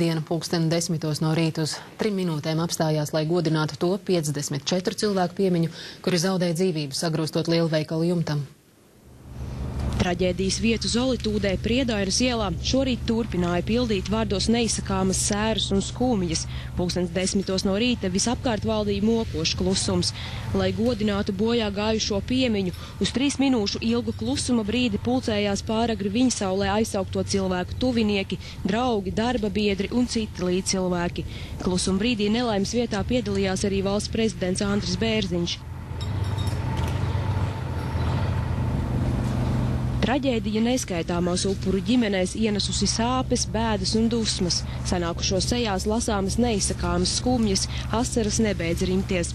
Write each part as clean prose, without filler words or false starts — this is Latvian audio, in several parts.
Svētdiena 10:10 no rīta uz 3 minūtēm apstājās, lai godinātu to 54 cilvēku piemiņu, kuri zaudēja dzīvību sagrūstot lielveikalu jumtam. Traģēdijas vietu Zolitūdē Priedairas ielā šorīt turpināja pildīt vārdos neizsakāmas sēras un skumjas. 10:10 no rīta visapkārt valdīja mokošs klusums. Lai godinātu bojā gājušo piemiņu, uz 3 minūšu ilgu klusuma brīdi pulcējās pāragri viņsaulē aizsaukto cilvēku tuvinieki, draugi, darba biedri un citi līdzcilvēki. Klusuma brīdī nelaimes vietā piedalījās arī valsts prezidents Andris Bērziņš. Traģēdija neskaitāmās upuru ģimenēs ienesusi sāpes, bēdas un dusmas. Sanākušos sejās lasāmas neizsakāmas skumjas, asaras nebeidz rimties.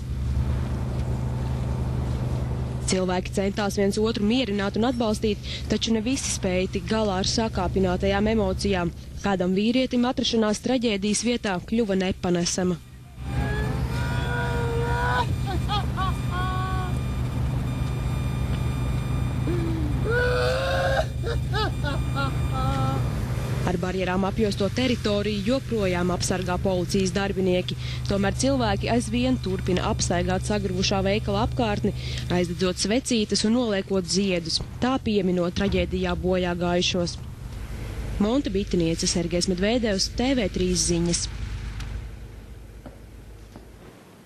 Cilvēki centās viens otru mierināt un atbalstīt, taču ne visi spēja tikt galā ar sakāpinātajām emocijām. Kādam vīrietim atrašanās traģēdijas vietā kļuva nepanesama. Ar barjerām apjosto teritoriju joprojām apsargā policijas darbinieki. Tomēr cilvēki aizvien turpina apstaigāt sagrūvušā veikala apkārtni, aizdedzot svecītes un noliekot ziedus. Tā pieminot traģēdijā bojā gājušos. Monta Bitiniece, Sergejs Medvedevs, TV3 ziņas.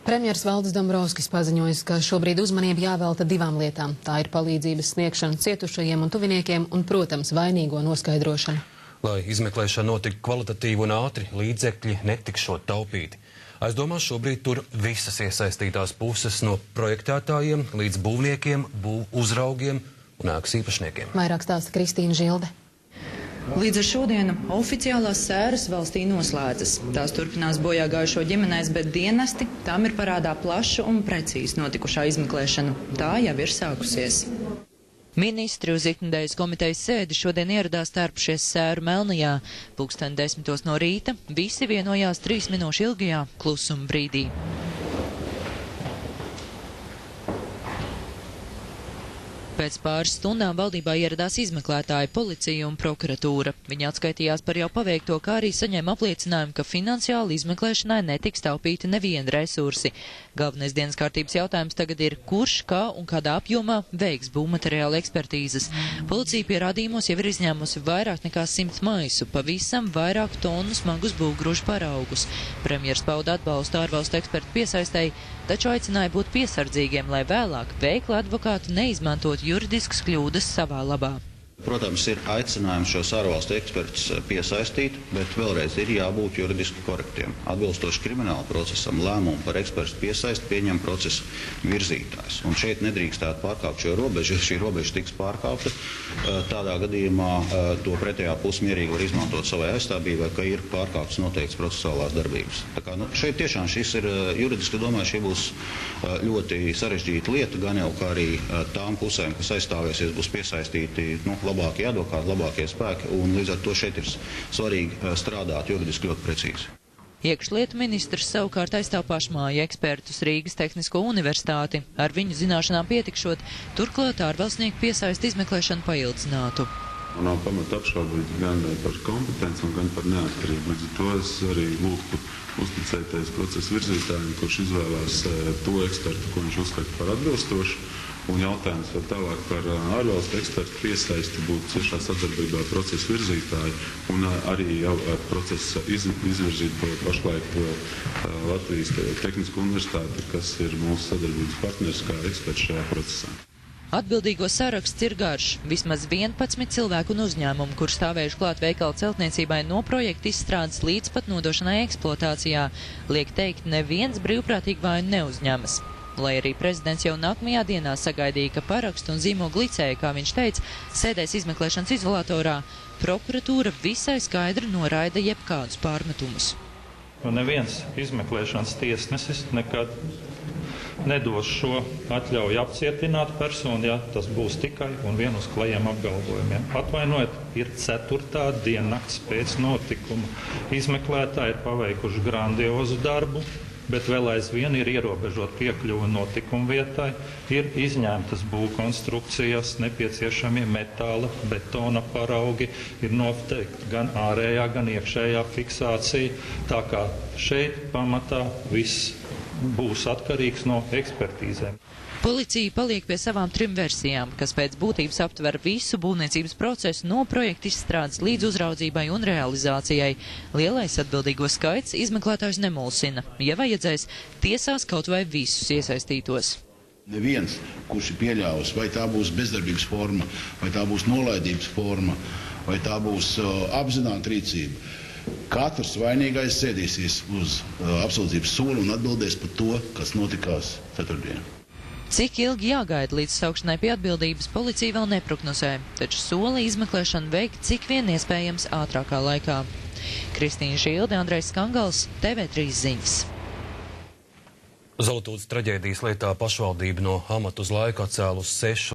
Premjers Valdis Dombrovskis paziņojis, ka šobrīd uzmanība jāvelta 2 lietām. Tā ir palīdzības sniegšana cietušajiem un tuviniekiem un, protams, vainīgo noskaidrošana. Lai izmeklēšana notiktu kvalitatīvi un ātri, līdzekļi netikšot taupīti. Aizdomās šobrīd tur visas iesaistītās puses no projektētājiem līdz būvniekiem, uzraugiem un ēkas īpašniekiem. Vairāk stāsta Kristīna Žilde. Līdz ar šodienu oficiālās sēras valstī noslēdzas. Tās turpinās bojā gājušo ģimenēs, bet dienesti tām ir parādā plaša un precīzi notikušā izmeklēšana. Tā jau ir sākusies. Ministri uz ikdienas komitejas sēdi šodien ieradās tērpušies sēru Melnajā. 10:10 no rīta visi vienojās 3 minūšu ilgajā klusuma brīdī. Pēc pāris stundām valdībā ieradās izmeklētāji, policija un prokuratūra. Viņi atskaitījās par jau paveikto, kā arī saņēma apliecinājumu, ka finansiāli izmeklēšanai netiks taupīti neviena resursi. Galvenais dienas kārtības jautājums tagad ir, kurš, kā un kādā apjomā veiks būvmateriāla ekspertīzes. Policija pierādījumos jau ir izņēmusi vairāk nekā 100 maisu, pavisam vairāk tonu smagus būvgrūžu paraugus. Premjers pauda atbalstu ārvalstu ekspertu piesaistēji, taču aicināja būt piesardzīgiem, lai vēlāk veikli advokāti neizmantot juridiskas kļūdas savā labā. Protams, ir aicinājums šos ārvalstu ekspertus piesaistīt, bet vēlreiz ir jābūt juridiski korektiem. Atbilstoši krimināla procesam lēmumu par ekspertu piesaisti pieņem procesa virzītājs. Un šeit nedrīkstētu pārkāpt šo robežu. Ja šī robeža tiks pārkāpta, tādā gadījumā to pretējā puse mierīgi var izmantot savai aizstāvībai, ka ir pārkāptas noteikts procesuālās darbības. Tā kā, šeit tiešām šis ir juridiski, domāju, šī būs ļoti sarežģīta lieta, gan jau kā arī tām pusēm, kas aizstāvēsies, būs piesaistīti labākie advokāti, labākie spēki, un līdz ar to šeit ir svarīgi strādāt juridiski ļoti precīzi. Iekšlietu ministrs savukārt aizstāv pašmāju ekspertus Rīgas Tehnisko universitāti. Ar viņu zināšanām pietikšot, turklāt ārvalstnieku piesaist izmeklēšanu paildzinātu. Nav pamata apšaubīt gan par kompetenci, gan par neatkarību. Līdz ar to es arī lūgtu uzticēties procesa virzītājiem, kurš izvēlās to ekspertu, ko viņš uzskata par atbilstošu. Un jautājums vēl tālāk par ārvalstu ekspertu piesaisti būtu ciešā sadarbībā ar procesa virzītāju un arī jau ar procesa izvirzītu pašlaik Latvijas Tehnisko universitāti, kas ir mūsu sadarbības partners kā eksperts šajā procesā. Atbildīgo saraksts ir garš. Vismaz 11 cilvēku un uzņēmumu, kur stāvējuši klāt veikala celtniecībai no projekta izstrādes līdz pat nodošanai eksploatācijā. Liek teikt, neviens brīvprātīgi vainu neuzņemas. Lai arī prezidents jau nākamajā dienā sagaidīja, ka parakstu un zīmogu licēja, kā viņš teica, sēdēs izmeklēšanas izolatorā, prokuratūra visai skaidri noraida jebkādus pārmetumus. Neviens izmeklēšanas tiesnesis nekad nedos šo atļauju apcietināt personu, ja tas būs tikai un vien uz klajiem apgalvojumiem. Atvainojiet, ir 4. diennakts pēc notikuma. Izmeklētāji ir paveikuši grandiozu darbu. bet vēl aizvien ir ierobežot piekļuvu notikuma vietai, ir izņemtas būvkonstrukcijas, nepieciešamie metāla, betona paraugi, ir noteikti gan ārējā, gan iekšējā fiksācija, tā kā šeit pamatā viss būs atkarīgs no ekspertīzēm. Policija paliek pie savām 3 versijām, kas pēc būtības aptver visu būvniecības procesu no projekta izstrādes līdz uzraudzībai un realizācijai. Lielais atbildīgo skaits izmeklētājs nemulsina. Ja vajadzēs, tiesās kaut vai visus iesaistītos. Neviens, kurš ir pieļāvis, vai tā būs bezdarbības forma, vai tā būs nolaidības forma, vai tā būs apzināta rīcība, katrs vainīgais sēdīsies uz apsūdzības soli un atbildēs par to, kas notikās ceturtdien. Cik ilgi jāgaida līdz saukšanai pie atbildības, policija vēl neprognozē, taču sola izmeklēšanu veikt cik vien iespējams ātrākā laikā. Kristīna Žilde, Andrejs Skangals, TV3 ziņas. Zoltūdas traģēdijas lietā pašvaldība no amata uz laiku atcēlus 6